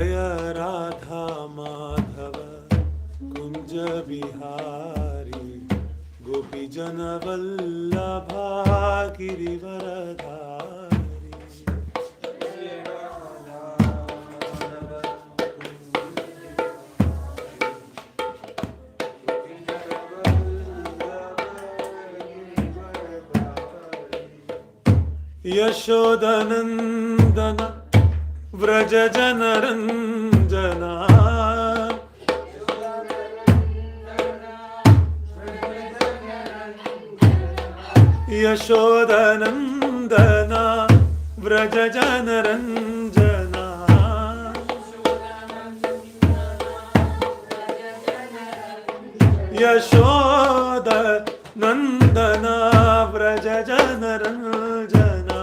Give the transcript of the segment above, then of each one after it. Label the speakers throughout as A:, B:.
A: Jaya Radha Madhava Kunja Bihari Gopi Jana Vallabha Girivaradhari Yashodanandana Vraja Janaranjana Yashodanandana Vraja Janaranjana Yashodanandana Vraja Janaranjana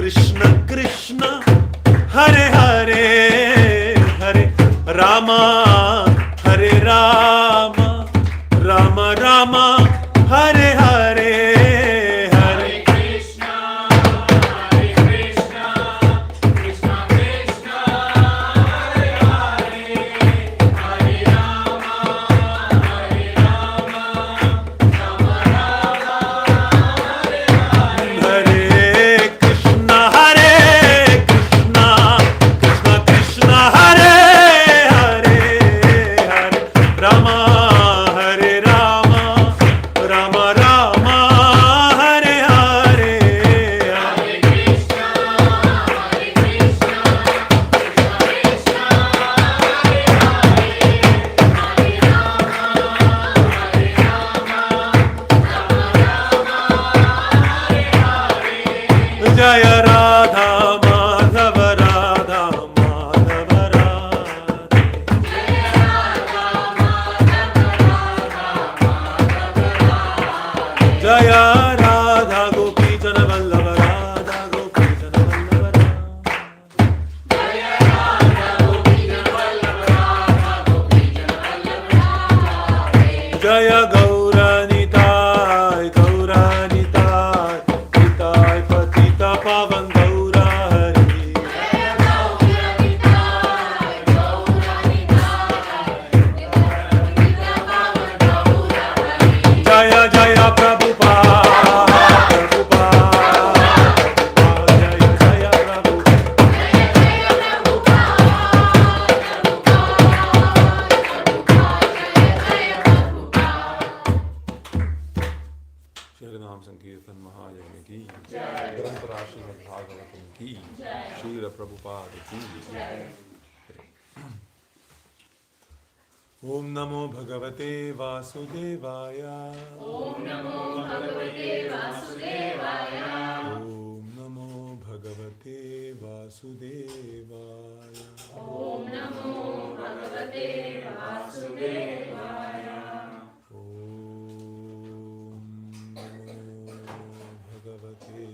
B: Krishna Krishna Hare Hare
A: Jaya Gauranitai, Gauranitai, Nitai Patita Pavan Gaura Hari. Jaya Jaya Prabhupada, Prabhupada, Jaya Jaya Prabhupada. Shri Sankirtan Mahayagna ki, Grantara Śrīmad-Bhāgavatam ki, Srila Prabhupada ki. Om Namo Bhagavate Vasudevaya. Om Namo Bhagavate Vasudevaya. Om Namo Bhagavate Vasudevaya. Om Namo Bhagavate Vasudevaya. Om Namo Bhagavate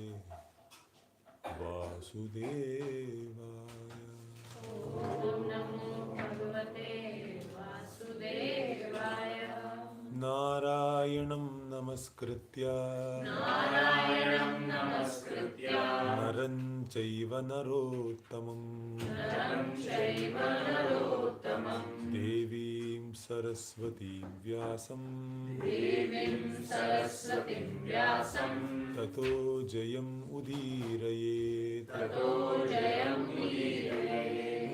A: Vasudevaya. Om Namo Bhagavate Vasudevaya. Narayanam namaskritya Naram chaiva narottamam Devim Saraswatim Vyasam Tato Jayam Udirayet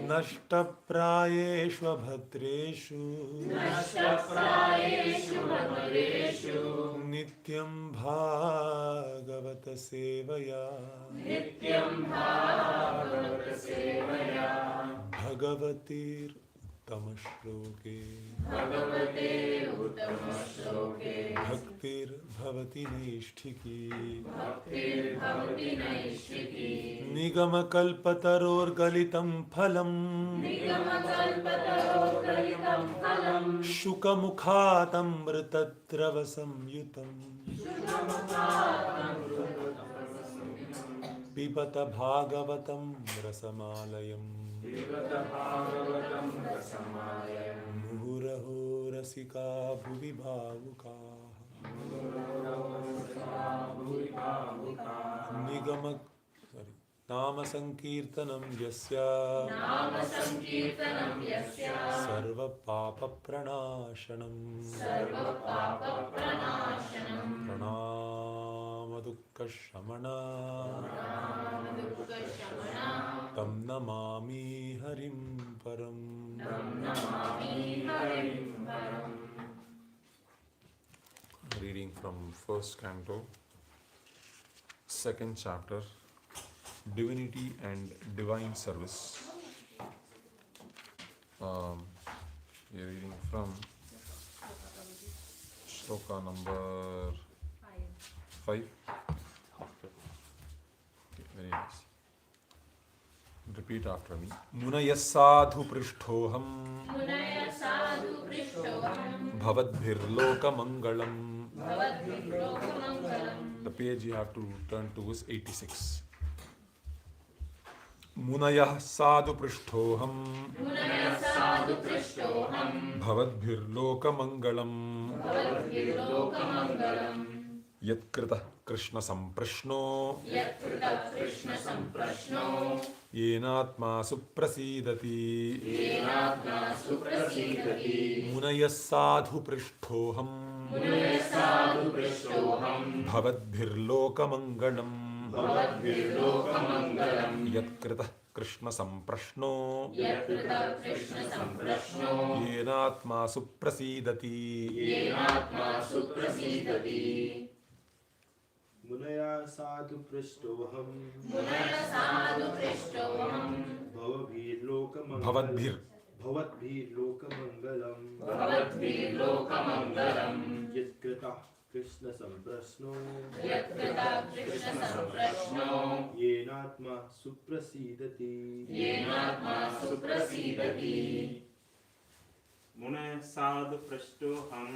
A: Nashtaprayeshu Bhatreshu Nityam Bhagavata Sevaya Bhagavatir Uttama-shloke Bhaktir Bhavati Naishthiki Nigama Kalpataror Galitam Phalam Shuka Mukhatam Mrtatravasam Yutam Pibata Bhagavatam Rasamalayam Muhuraho Rasika Bhuvi Bhavukaha Nigama Nama Sankirtanam Yasya Sarva Papa Pranashanam Pranama Dukkha Shamana Tam Namami Harim Param. Reading from first canto, second chapter, Divinity and Divine Service. We are reading from shloka number 5. Okay, very nice. Repeat after me. Munaya sadhu prishtoham bhavadbhir loka-maṅgalam. The page you have to turn to is 86. Munaya sadhu prishtoham bhavadbhir loka-maṅgalam Yatkrita Krishna-sampraśnaḥ ātmā suprasīdati munaya sadhu prishtoham bhavadbhir loka-maṅgalam Yatkrita Krishna-sampraśnaḥ ātmā suprasīdati
B: Munaya sadhu prishtoham bhavadbhir loka-maṅgalam Yatkrita Krishna-sampraśnaḥ ātmā suprasīdati
C: Munaya sadhu prishtoham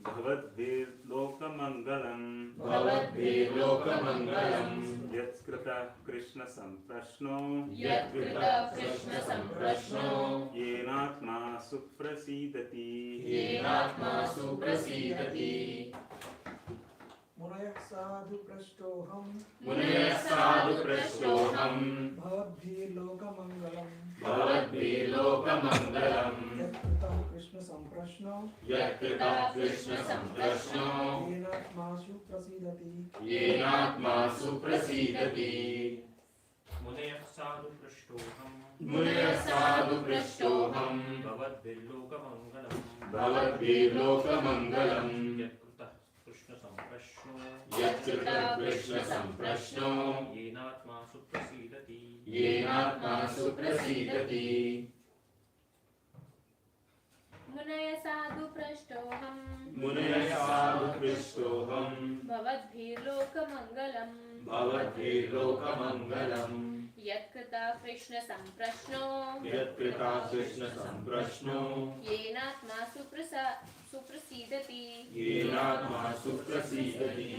C: Bhavadvir loka-maṅgalam.
B: Bhavadvir loka-maṅgalam.
C: Yatskrita Krishna-sampraśnaḥ.
B: Yakrita Krishna-sampraśnaḥ.
C: Yenātmā suprasīdati.
B: Yenātmā suprasīdati.
D: Munayah sadhu prashtoham.
B: Munayah sadhu prashtoham.
D: Bhavadbhir loka-maṅgalam.
B: Bhavadvir loka-maṅgalam.
D: Yakrita Krishna-sampraśnaḥ.
B: Yakrita Krishna-sampraśnaḥ.
D: Yenātmā suprasīdati.
B: Yenātmā suprasīdati.
E: Munayah sadhu prashtoham.
B: Munayah sadhu prashtoham.
E: Bhavadvir loka-maṅgalam.
B: Bhavadvir loka-maṅgalam.
E: Yakrita Krishna-sampraśnaḥ.
B: Yakrita Krishna-sampraśnaḥ.
E: Yenātmā suprasīdati.
B: Yenātmā suprasīdati.
F: Munaya sadhu prashtoham.
B: Munayah sadhu prashtoham.
F: Bhavadbhir loka-maṅgalam.
B: Bhavadvir loka-maṅgalam.
F: Yakrita Krishna-sampraśnaḥ.
B: Yakrita Krishna-sampraśnaḥ.
F: Yenātmā suprasīdati.
B: Yenātmā suprasīdati.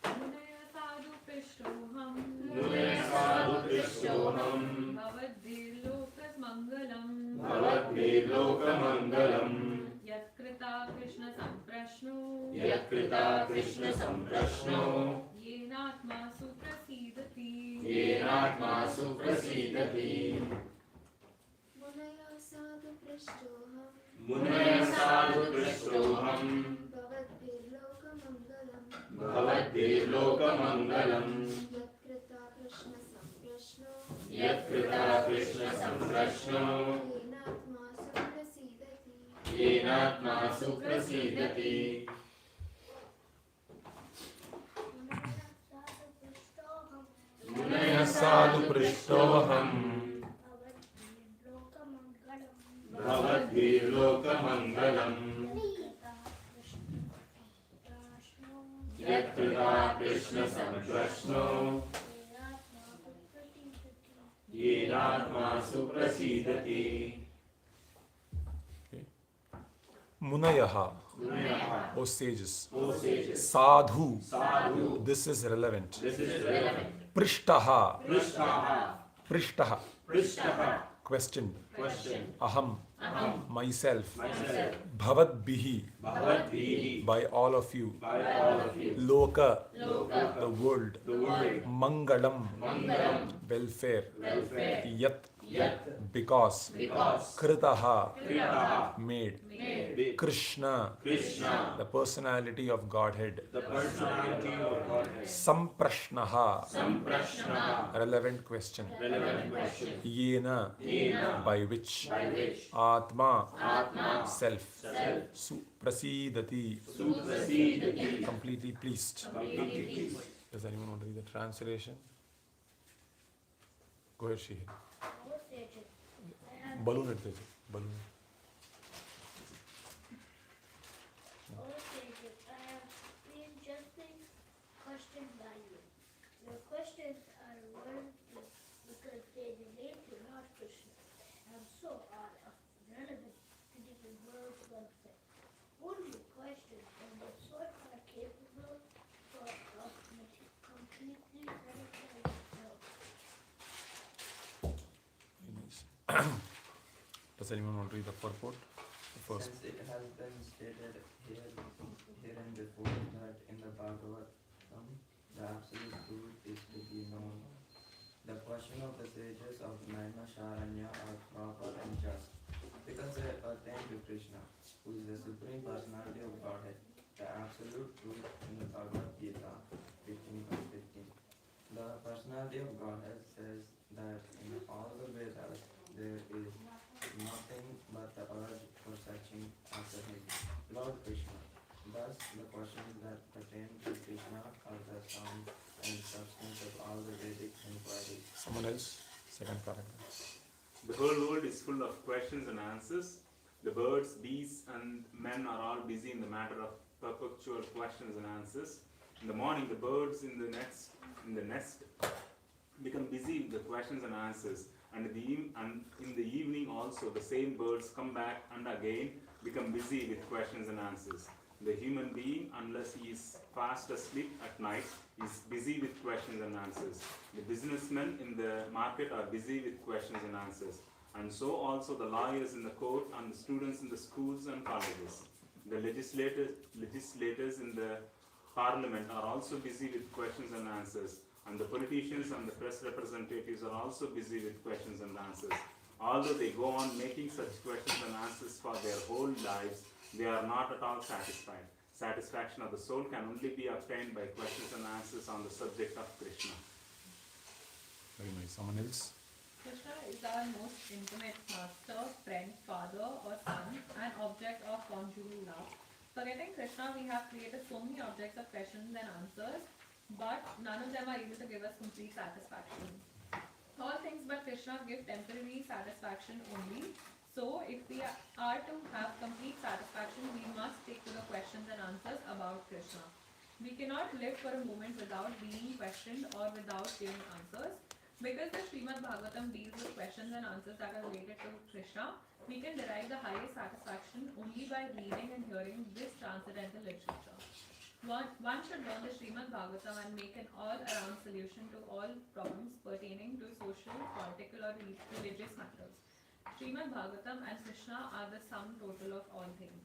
G: Munaya sadhu prashtoham.
B: Munayah sadhu prashtoham.
G: Bhavadvir loka-maṅgalam.
B: Bhavadvir loka-maṅgalam.
G: Yakrita Krishna-sampraśnaḥ.
B: Yakrita Krishna-sampraśnaḥ.
G: Yenātmā suprasīdati.
B: Yenātmā suprasīdati.
H: Munaya sadhu prashtoham.
B: Munayah sadhu prashtoham.
H: Bhavadvir loka-maṅgalam.
B: Bhavadvir loka-maṅgalam.
H: Yakrita Krishna-sampraśnaḥ.
B: Yakrita Krishna-sampraśnaḥ.
H: Yenātmā suprasīdati.
B: Yenātmā suprasīdati. Munayah sadhu prashtoham. Bhavadvir loka-maṅgalam. Yakrita Krishna-sampraśnaḥ. Yenātmā suprasīdati.
A: Munayaha,
B: Munayah.
A: O sages.
B: O sages.
A: Sadhu,
B: Sadhu.
A: this is relevant.
B: This is relevant.
A: Prishtaha,
B: Prishtaha.
A: Prishtaha,
B: Prishtaha.
A: question.
B: Question.
A: Aham, myself.
B: Myself.
A: Bhavadbihi,
B: Bhavadvihi.
A: by all of you.
B: By all of you.
A: Loka,
B: Loka.
A: the world.
B: The world.
A: Mangalam,
B: Mangalam.
A: welfare.
B: Welfare.
A: Yat,
B: Yat.
A: because.
B: Because.
A: Kritaha,
B: Kritaha.
A: made.
B: Made.
A: Krishna,
B: Krishna.
A: the personality of Godhead.
B: The personality of Godhead.
A: Sampraśnaḥ,
B: Sampraśnaḥ.
A: relevant question.
B: Relevant question.
A: Yena,
B: Yena.
A: by which.
B: By which.
A: Ātmā,
B: Ātmā.
A: self.
B: Self.
A: Suprasīdati,
B: Suprasīdati.
A: completely pleased.
B: Completely pleased.
A: Does anyone want to read the translation? Go ahead, Shihir. Balloon at this. Balloon.
H: I have been justly questioned by you. Your questions are worthy because they relate to Lord Krishna and so are relevant to different words of faith. Only questions of the sort are capable of completely satisfying yourself.
A: Very nice. Does anyone want to read the purport? The first.
I: Since it has been stated herein before that in the Bhagavatam, the absolute truth is to be known. The question of the sages of Naimisharanya are proper and just, because they attain to Krishna, who is the Supreme Personality of Godhead, the absolute truth in the Bhagavad Gita 15:15. The personality of Godhead says that in all the Vedas there is nothing but the urge for searching after him, Lord Krishna. Thus, the questions that pertain to Krishna are the sum and substance of all the Vedic inquiries.
A: Someone else? Second paragraph.
C: The whole world is full of questions and answers. The birds, beasts, and men are all busy in the matter of perpetual questions and answers. In the morning, the birds in the nest become busy with the questions and answers. And in the evening also, the same birds come back, and again become busy with questions and answers. The human being, unless he is fast asleep at night, is busy with questions and answers. The businessmen in the market are busy with questions and answers. And so also the lawyers in the court and the students in the schools and colleges. The legislators in the parliament are also busy with questions and answers. And the politicians and the press representatives are also busy with questions and answers. Although they go on making such questions and answers for their whole lives, they are not at all satisfied. Satisfaction of the soul can only be obtained by questions and answers on the subject of Krishna.
A: Very nice. Someone else?
G: Krishna is our most intimate master, friend, father or son, and object of conjugal love. Forgetting Krishna, we have created so many objects of questions and answers, but none of them are able to give us complete satisfaction. All things but Krishna give temporary satisfaction only. So, if we are to have complete satisfaction, we must stick to the questions and answers about Krishna. We cannot live for a moment without being questioned or without giving answers. Because the Śrīmad-Bhāgavatam deals with questions and answers that are related to Krishna, we can derive the highest satisfaction only by reading and hearing this transcendental literature. One should learn the Śrīmad-Bhāgavatam and make an all-around solution to all problems pertaining to social, political or religious matters. Śrīmad-Bhāgavatam and Krishna are the sum total of all things.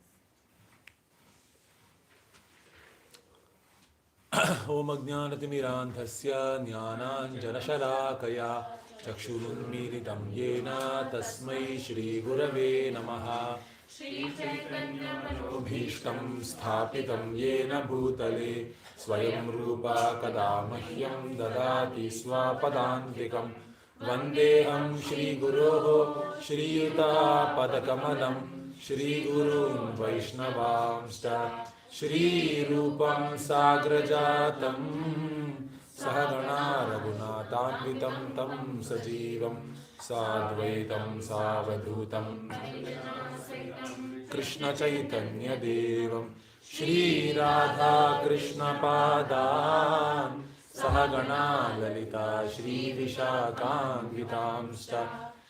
A: Om Ajnanatimirandhasya Jnananjanashalakaya Chakshurunmilitam Yena Tasmai Shri Gurave Namaha
F: Shri Chaitanya
A: Bhishtam Sthapitam Yena Bhutale Swayam Rupa Kadamahyam Dadati Swapadantikam Vandeham Shri Guroho Shri Yuta Padakamalam Shri Gurun Vaishnavamsta Shri Rupam Sagrajatam Sahagana Raghunatanvitam Tam Sajivam Sadvaitam Savadhutam Krishna Chaitanya Devam Shri Radha Krishna Padan Sahagana Lalita Shri Vishakhanvitamsta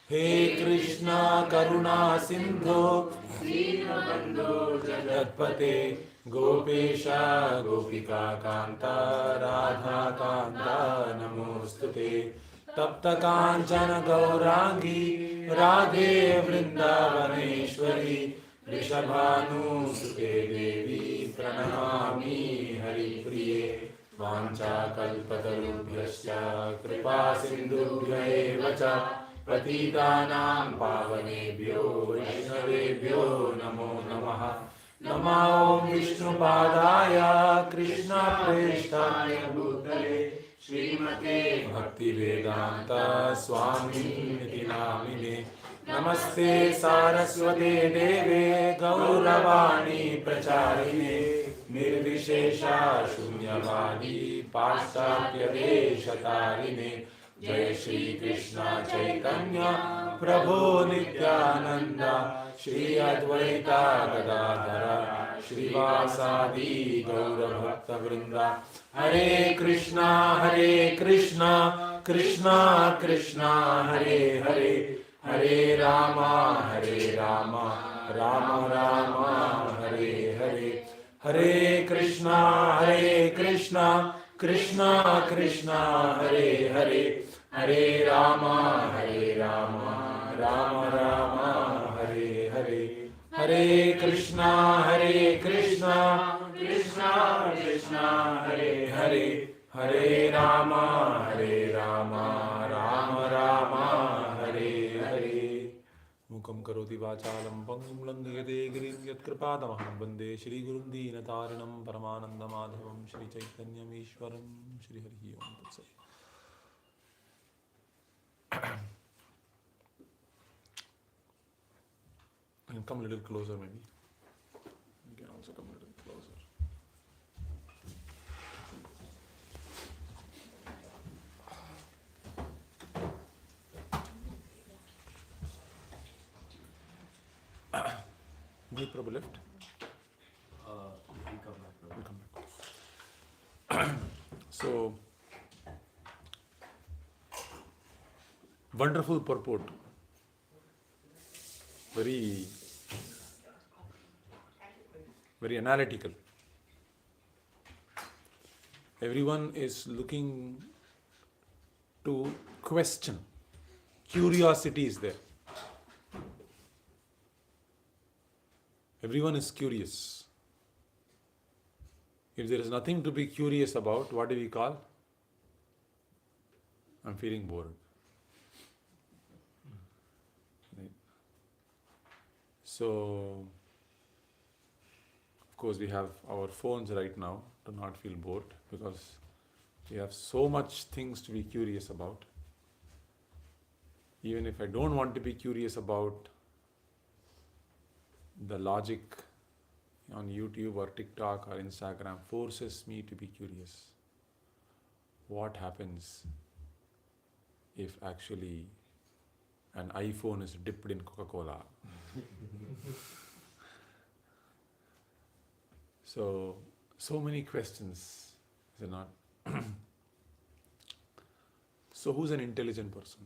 A: He Krishna Karuna Sindhu Dinabandhu Jagatpate Gopesha Gopika Kanta Radha Kanta Namostute Tapta Kanchana Gaurangi Radhe Vrindavaneshwari Rishabhanu Sute Devi Pranamami Hari Priye Vancha Kalpatarubhyascha Kripa Sindhubhya Evacha Patitanam Pavanebhyo Vaishnavebhyo Namo Namaha Namo Vishnu Padaya Krishna Preshthaya Bhutale Śrīmate Bhakti Vedanta Swami Niti Namine Namaste Saraswate Deve Gauravani Pracharine Nirvishesha Shunyavadi Paschatya Deshatarine Jai Shri Krishna Chaitanya Prabhu Nityananda Shri Advaita Gadadhara Shri Vasadi Gaura Bhakta Vrinda Hare Krishna Krishna Krishna Hare Hare Hare Rama Rama Rama Hare Hare Hare Krishna Krishna Krishna Hare Hare Hare Rama Rama Rama Hare Hare Hare Krishna Krishna Krishna Hare Hare Hare Rama Rama Rama Hare Hare Mukam karoti vachalam pangum langhayate girim yat kripadamaham vande Shri Gurum Deenatarinam Paramananda Madhavam Shri Chaitanyam Ishwaram Shri Hari Om Tatsai. You can come a little closer maybe. You can also come a little closer. Will Prabhu left?
E: We'll come back.
A: We'll come back. So, wonderful purport. Very very analytical. Everyone is looking to question. Curiosity is there. Everyone is curious. If there is nothing to be curious about, what do we call? I'm feeling bored. Right. So, of course, we have our phones right now to not feel bored, because we have so much things to be curious about. Even if I don't want to be curious about the logic on YouTube or TikTok or Instagram forces me to be curious. What happens if actually an iPhone is dipped in Coca-Cola? So many questions, is it not? So who's an intelligent person?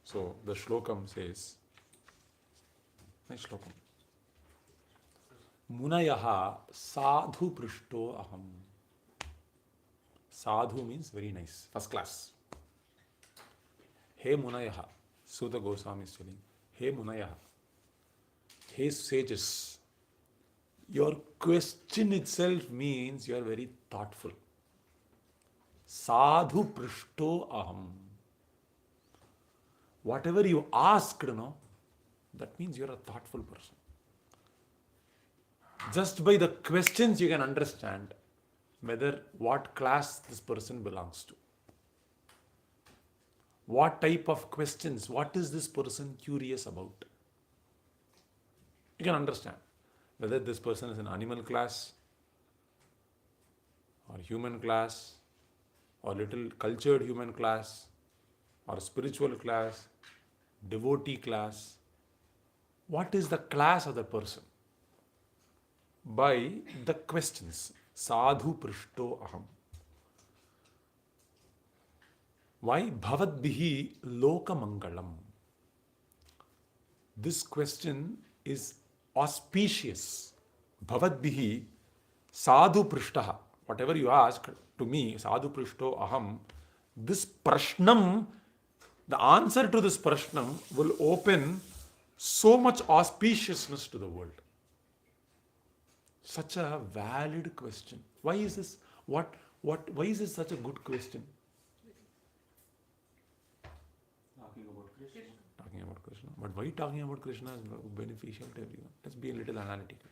A: So the shlokam says, nice shlokam. Munayaha sadhu prishto aham. Sadhu means very nice, first class. Hey Munayaha, Sutta Goswami is telling, hey Munayaha, hey sages, your question itself means you are very thoughtful. Sadhu prishto aham. Whatever you asked, that means you are a thoughtful person. Just by the questions you can understand whether what class this person belongs to. What type of questions, what is this person curious about? You can understand whether this person is an animal class or human class or little cultured human class or spiritual class, devotee class. What is the class of the person? By the questions. Sadhu prishto aham. Why? Bhavadbihi loka-maṅgalam. This question is auspicious. Bhavadbihi sadhu prishtaha. Whatever you ask to me, sadhu prishto aham, this prashnam, the answer to this prashnam will open so much auspiciousness to the world. Such a valid question. Why is this? Why is this such a good question?
C: Talking about Krishna.
A: Talking about Krishna. But why talking about Krishna is beneficial to everyone? Let's be a little analytical.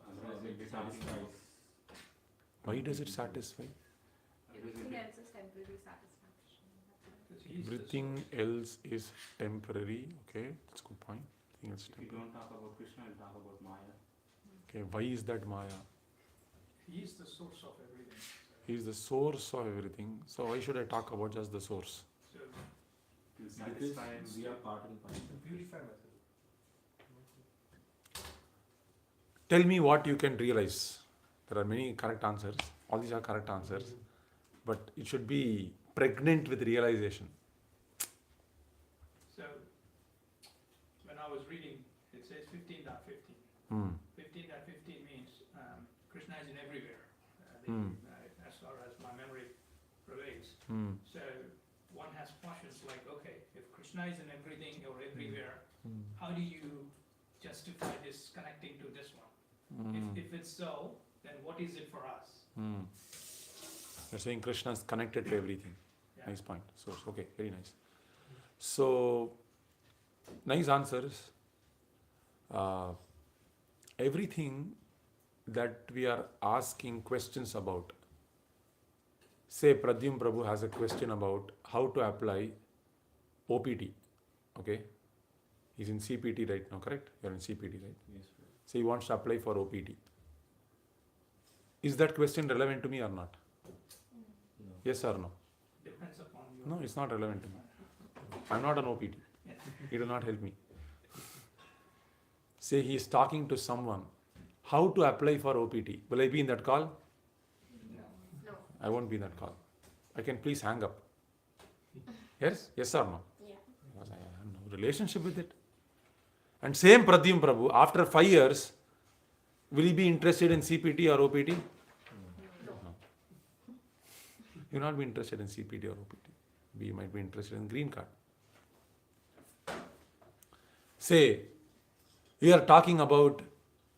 C: Otherwise we'll be satisfied.
A: Why does it satisfy?
G: Everything else is temporary satisfaction.
A: Everything else is temporary. Okay, that's a good point. Everything else is
C: If we
A: temporary.
C: don't talk about Krishna, we'll talk about Maya.
A: Okay, why is that Maya?
D: He is the source of everything.
A: He is the source of everything. So why should I talk about just the source?
D: So
C: To satisfy and
E: we are part and parcel.
D: purify myself.
A: Tell me what you can realize. There are many correct answers. All these are correct answers. But it should be pregnant with realization.
J: So, when I was reading, it says 15.15.
A: Hmm.
J: 15.15 means Krishna is in everywhere, as far as my memory prevails.
A: Hmm.
J: So, one has questions like, okay, if Krishna is in everything or everywhere, how do you justify this connecting to this one? If it's so, then what is it for us?
A: You're saying Krishna is connected to everything.
J: Yeah.
A: Nice point. So, okay, very nice. So, nice answers. Everything that we are asking questions about. Say Pradyum Prabhu has a question about how to apply OPT. Okay? He's in CPT right now, correct? You're in CPT, right?
E: Yes, sir.
A: So he wants to apply for OPT. Is that question relevant to me or not?
E: No.
A: Yes or no?
J: Depends upon your...
A: No, it's not relevant to me. I'm not an OPT. It will not help me. Say he is talking to someone. How to apply for OPT? Will I be in that call?
G: No.
A: I won't be in that call. I can please hang up. Yes? Yes or no?
G: Yeah.
A: Because I have no relationship with it. And same Pradyum Prabhu, after 5 years, will he be interested in CPT or OPT? No. He will not be interested in CPT or OPT. He might be interested in green card. Say, you are talking about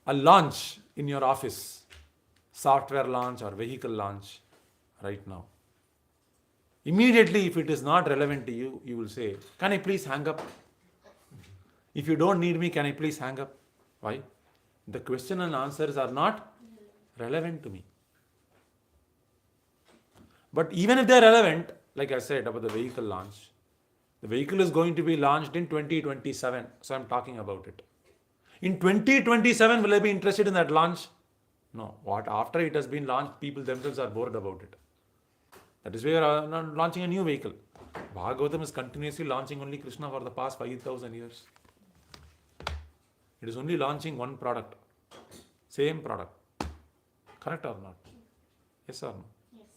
A: a launch in your office, software launch or vehicle launch right now. Immediately, if it is not relevant to you, you will say, can I please hang up? If you don't need me, can I please hang up? Why? The question and answers are not relevant to me. But even if they are relevant, like I said about the vehicle launch, the vehicle is going to be launched in 2027. So I'm talking about it. In 2027, will I be interested in that launch? No. What after it has been launched, people themselves are bored about it. That is why we are not launching a new vehicle. Bhagavatam is continuously launching only Krishna for the past 5,000 years. It is only launching one product. Same product. Correct or not? Yes or no?
H: Yes.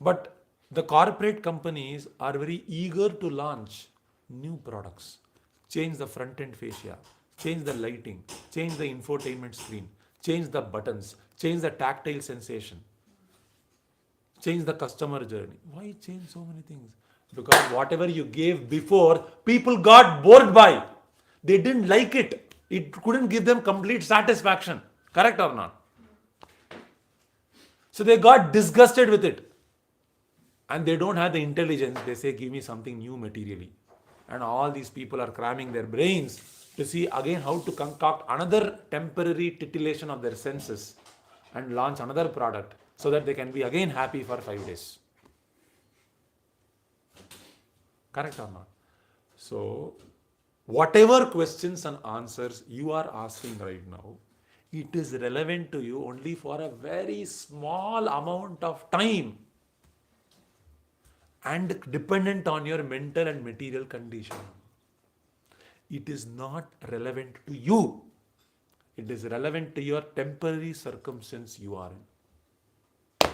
A: But the corporate companies are very eager to launch new products. Change the front end fascia. Change the lighting. Change the infotainment screen. Change the buttons. Change the tactile sensation. Change the customer journey. Why change so many things? Because whatever you gave before, people got bored by. They didn't like it. It couldn't give them complete satisfaction. Correct or not? So they got disgusted with it. And they don't have the intelligence. They say, give me something new materially. And all these people are cramming their brains to see again how to concoct another temporary titillation of their senses and launch another product so that they can be again happy for 5 days. Correct or not? So, whatever questions and answers you are asking right now, it is relevant to you only for a very small amount of time and dependent on your mental and material condition. It is not relevant to you. It is relevant to your temporary circumstance you are in.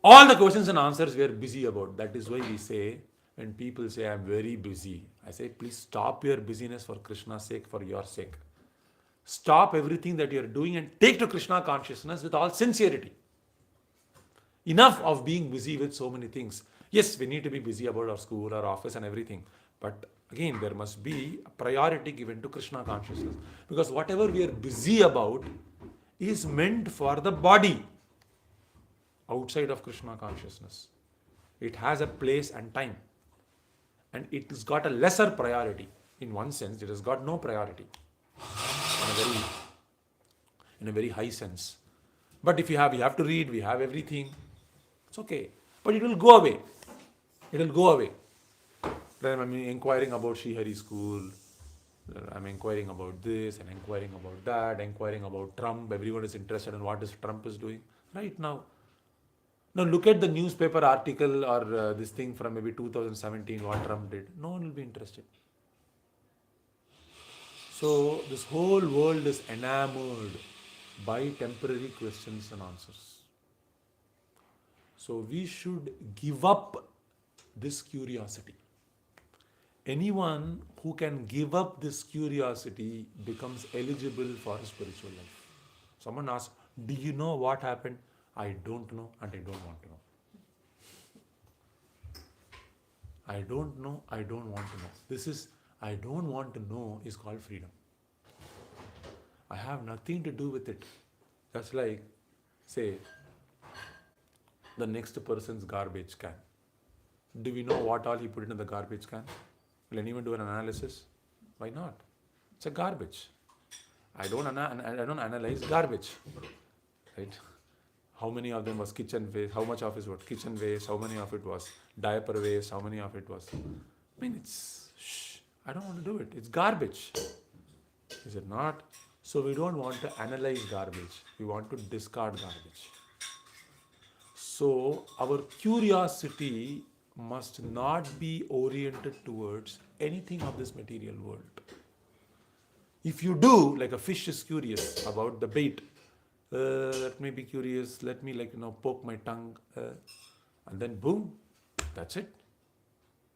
A: All the questions and answers we are busy about. That is why we say, when people say, I'm very busy, I say, please stop your busyness for Krishna's sake, for your sake. Stop everything that you are doing and take to Krishna consciousness with all sincerity. Enough of being busy with so many things. Yes, we need to be busy about our school, our office and everything. But again, there must be a priority given to Krishna consciousness. Because whatever we are busy about is meant for the body. Outside of Krishna consciousness. It has a place and time. And it has got a lesser priority. In one sense, it has got no priority. In a very high sense. But if you have to read, we have everything. It's okay. But it will go away. It will go away. Then I'm inquiring about Srihari school. I'm inquiring about this and inquiring about that, inquiring about Trump. Everyone is interested in what Trump is doing right now. Now look at the newspaper article or this thing from maybe 2017, what Trump did. No one will be interested. So this whole world is enamored by temporary questions and answers. So we should give up this curiosity. Anyone who can give up this curiosity becomes eligible for spiritual life. Someone asks, do you know what happened? I don't know and I don't want to know. I don't know, I don't want to know. This is, I don't want to know is called freedom. I have nothing to do with it. That's like, say, the next person's garbage can. Do we know what all he put into the garbage can? Will anyone do an analysis? Why not? It's a garbage. I don't analyze garbage. Right? How many of them was kitchen waste? How much of it was kitchen waste? How many of it was diaper waste? How many of it was... I mean, I don't want to do it. It's garbage. Is it not? So we don't want to analyze garbage. We want to discard garbage. So our curiosity must not be oriented towards anything of this material world. If you do, like a fish is curious about the bait, let me be curious, let me poke my tongue, and then boom, that's it.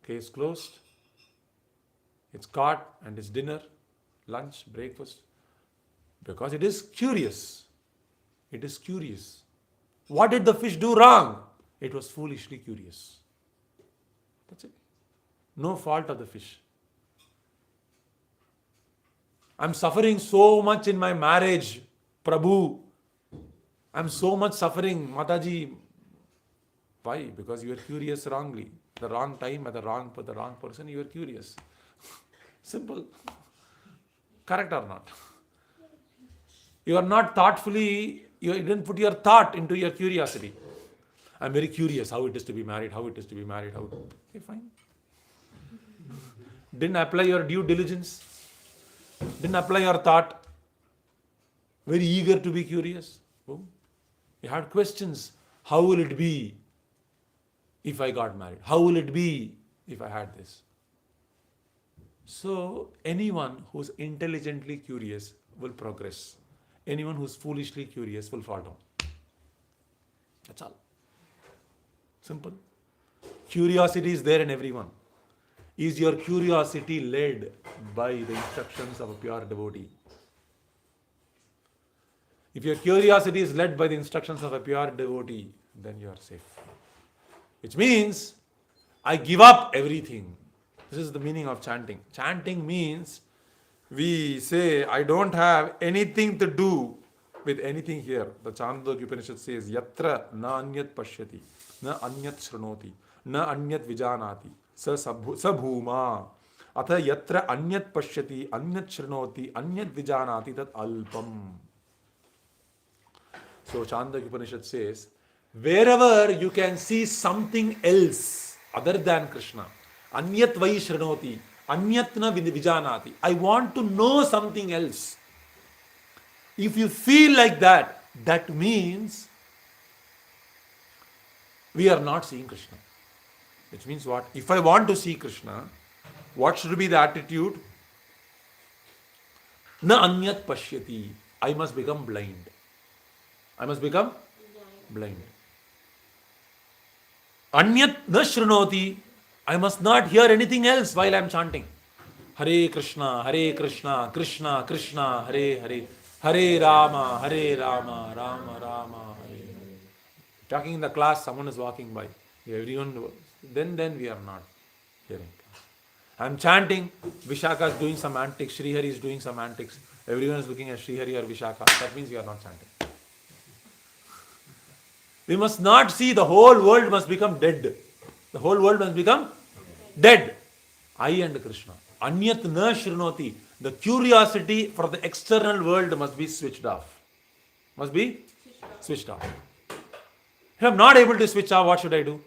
A: Case closed. It's caught and it's dinner, lunch, breakfast. Because it is curious. It is curious. What did the fish do wrong? It was foolishly curious. That's it. No fault of the fish. I'm suffering so much in my marriage, Prabhu. I'm so much suffering, Mataji. Why? Because you were curious wrongly. The wrong time, at the wrong person, you were curious. Simple. Correct or not? You are not thoughtfully, you didn't put your thought into your curiosity. I'm very curious how it is to be married, Okay, fine. Didn't apply your due diligence. Didn't apply your thought. Very eager to be curious. Boom. You had questions. How will it be if I got married? How will it be if I had this? So, anyone who's intelligently curious will progress. Anyone who's foolishly curious will fall down. That's all. Simple. Curiosity is there in everyone. Is your curiosity led by the instructions of a pure devotee? If your curiosity is led by the instructions of a pure devotee, then you are safe. Which means, I give up everything. This is the meaning of chanting. Chanting means, we say, I don't have anything to do with anything here. The Chandogya Upanishad says, Yatra na anyat pashyati, na anyat shrunoti, na anyat vijanati, sa bhuma. Atha yatra anyat pashyati, anyat shrunoti, anyat vijanati, tat alpam. So Chandogya Upanishad says, wherever you can see something else other than Krishna, anyat vai shrunoti, anyatna vijanati. I want to know something else. If you feel like that, that means we are not seeing Krishna. Which means what? If I want to see Krishna, what should be the attitude? Na anyat pashyati. I must become blind. I must become blind. Anyat na shrunoti. I must not hear anything else while I am chanting. Hare Krishna, Krishna Krishna, Hare Hare, Hare Rama, Rama Rama, Hare Hare. Talking in the class, someone is walking by. Everyone, then we are not hearing. I am chanting, Vishaka is doing some antics, Srihari is doing some antics. Everyone is looking at Srihari or Vishaka. That means we are not chanting. We must not see the whole world must become dead. The whole world must become dead. I and Krishna. Anyat na shrunoti. The curiosity for the external world must be switched off. Must be switched off. If I am not able to switch off, what should I do?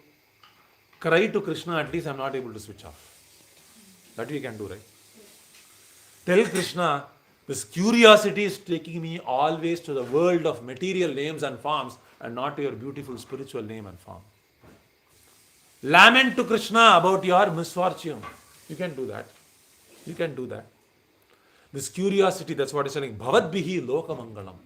A: Cry to Krishna, at least I am not able to switch off. That we can do, right? Tell Krishna, this curiosity is taking me always to the world of material names and forms and not to your beautiful spiritual name and form. Lament to Krishna about your misfortune. You can do that. You can do that. This curiosity, that's what is saying. Bhavadbihi loka-maṅgalam.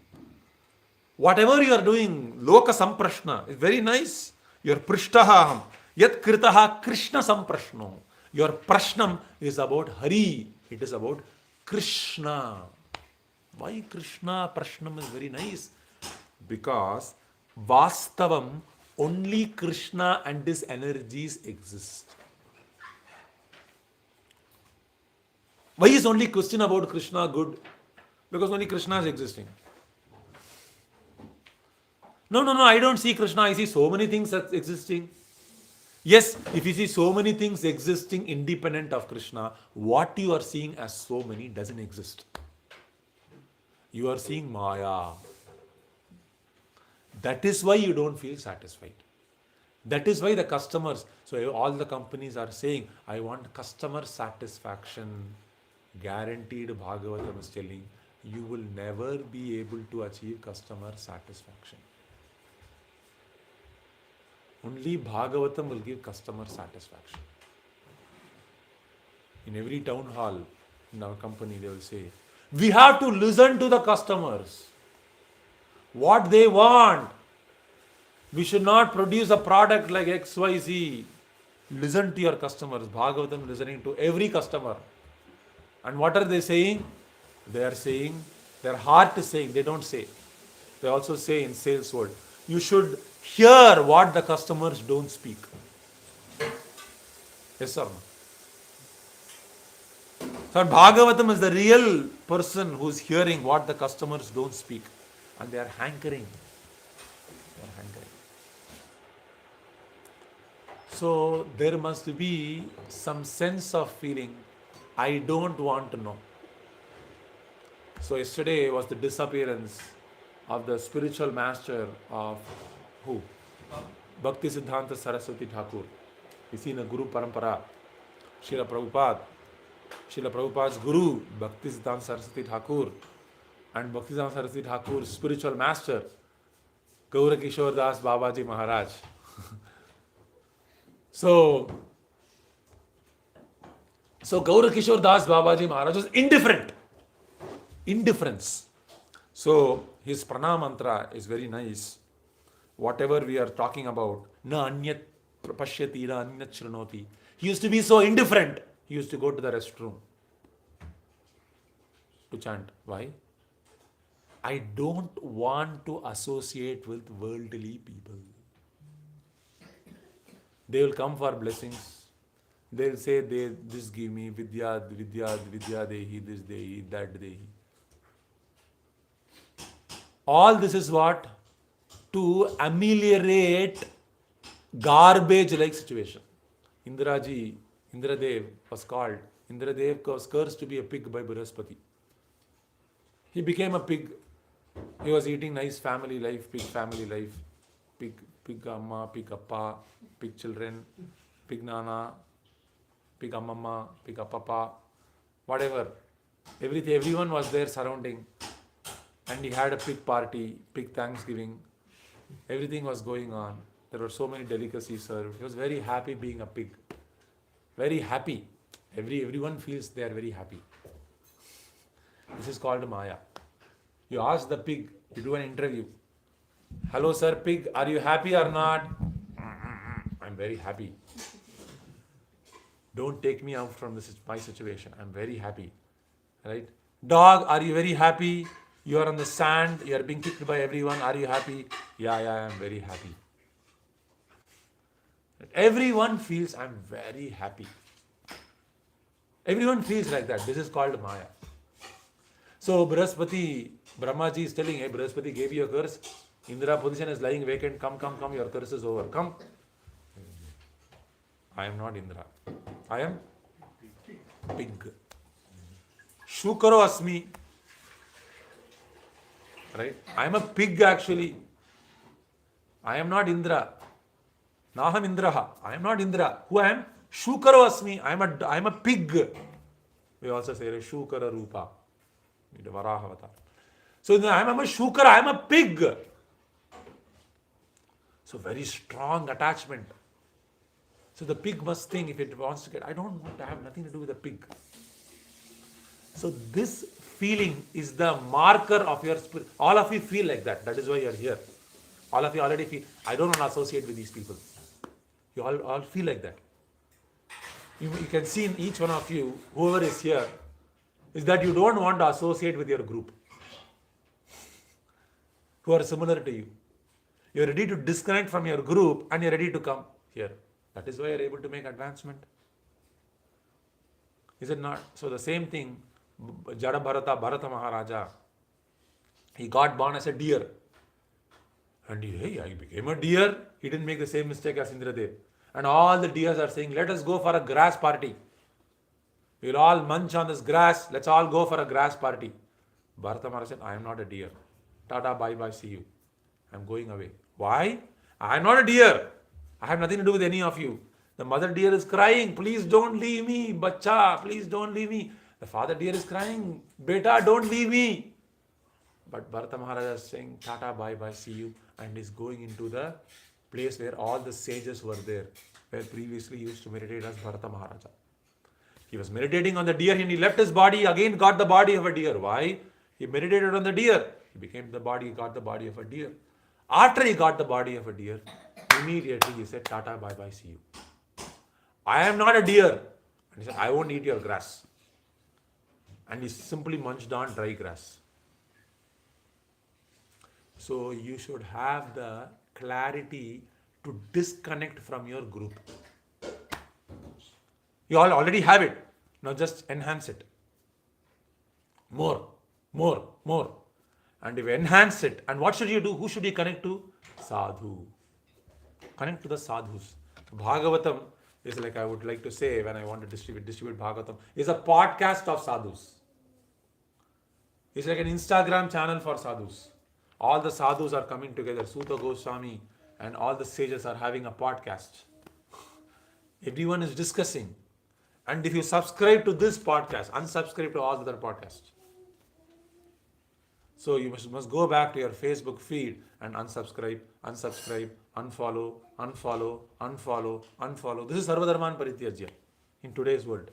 A: Whatever you are doing, loka-sampraśnaḥ is very nice. Your prishtahaham, yat kritaha Krishna-sampraśnaḥ. Your prashnam is about Hari. It is about Krishna. Why Krishna prashnam is very nice? Because vastavam, only Krishna and his energies exist. Why is only question about Krishna good? Because only Krishna is existing. No, I don't see Krishna. I see so many things that's existing. Yes, if you see so many things existing independent of Krishna, what you are seeing as so many doesn't exist. You are seeing Maya. That is why you don't feel satisfied. That is why the customers, so all the companies are saying, I want customer satisfaction. Guaranteed, Bhagavatam is telling, you will never be able to achieve customer satisfaction. Only Bhagavatam will give customer satisfaction. In every town hall in our company, they will say, we have to listen to the customers. What they want. We should not produce a product like XYZ. Listen to your customers. Bhagavatam listening to every customer. And what are they saying? They are saying, their heart is saying, they don't say. They also say in sales world, you should hear what the customers don't speak. Yes or no? So Bhagavatam is the real person who is hearing what the customers don't speak. And they are hankering. They are hankering. So there must be some sense of feeling, I don't want to know. So yesterday was the disappearance of the spiritual master of who? Bhakti Siddhanta Saraswati Thakur. You see in the Guru Parampara, Srila Prabhupada. Srila Prabhupada's Guru, Bhakti Siddhanta Saraswati Thakur, and Bhakti Siddhanta Saraswati Thakur's spiritual master, Gaura Kishore Das Babaji Maharaj. So Gaura Kishore Das Babaji Maharaj was indifferent. Indifference. So his pranam mantra is very nice. Whatever we are talking about, na anyat pashyati, na anyat shrunoti. He used to be so indifferent. He used to go to the restroom to chant. Why? I don't want to associate with worldly people. They will come for blessings. They will say, this give me vidya dehi, this dehi, that dehi. All this is what? To ameliorate garbage-like situation. Indradev was called. Indradev was cursed to be a pig by Brihaspati. He became a pig. He was eating nice family life, pig amma, pig appa, pig children, pig nana, pig ammamma, pig appappa, whatever. Everyone was there surrounding. And he had a pig party, pig Thanksgiving. Everything was going on. There were so many delicacies served. He was very happy being a pig. Very happy. Everyone feels they are very happy. This is called Maya. You ask the pig, you do an interview. Hello sir, pig, are you happy or not? I'm very happy. Don't take me out from my situation. I'm very happy. Right? Dog, are you very happy? You are on the sand, you are being kicked by everyone. Are you happy? Yeah, I'm very happy. Everyone feels I'm very happy. Everyone feels like that. This is called Maya. So Brihaspati, Brahmaji is telling, hey, Brihaspati gave you a curse. Indra position is lying vacant. Come, your curse is over. Come. I am not Indra. I am pig. Shukaro asmi. Right? I am a pig actually. I am not Indra. Naham Indraha. I am not Indra. Who I am? Shukaro asmi. I am a pig. We also say Shukara Rupa. Varahavata. So I am a Shukara. I am a pig. So very strong attachment. So the pig must think, if it wants to get, I don't want to have nothing to do with the pig. So this feeling is the marker of your spirit. All of you feel like that. That is why you are here. All of you already feel, I don't want to associate with these people. You all feel like that. You can see in each one of you, whoever is here, is that you don't want to associate with your group who are similar to you. You are ready to disconnect from your group and you are ready to come here. That is why you are able to make advancement. Is it not? So the same thing, Jada Bharata Maharaja, he got born as a deer. And he became a deer. He didn't make the same mistake as Indradev. And all the deers are saying, let us go for a grass party. We'll all munch on this grass. Let's all go for a grass party. Bharata Maharaj said, I am not a deer. Tata, bye-bye, see you. I'm going away. Why? I am not a deer. I have nothing to do with any of you. The mother deer is crying, please don't leave me. Bacha, please don't leave me. The father deer is crying, beta, don't leave me. But Bharata Maharaj is saying, Tata, bye-bye, see you. And is going into the place where all the sages were there, where previously he used to meditate as Bharata Maharaja. He was meditating on the deer and he left his body, again got the body of a deer. Why? He meditated on the deer. He became the body, got the body of a deer. After he got the body of a deer, immediately he said, Tata, bye-bye, see you. I am not a deer. And he said, I won't eat your grass. and he simply munched on dry grass. So you should have the clarity to disconnect from your group. You all already have it. Now just enhance it. More. And if you enhance it, and what should you do? Who should you connect to? Sadhu. Connect to the sadhus. Bhagavatam is like, I would like to say when I want to distribute Bhagavatam, is a podcast of sadhus. It's like an Instagram channel for sadhus. All the sadhus are coming together. Suta Goswami and all the sages are having a podcast. Everyone is discussing. And if you subscribe to this podcast, unsubscribe to all the other podcasts. So you must go back to your Facebook feed and unsubscribe, unfollow. This is Sarvadharman Parityajya in today's world.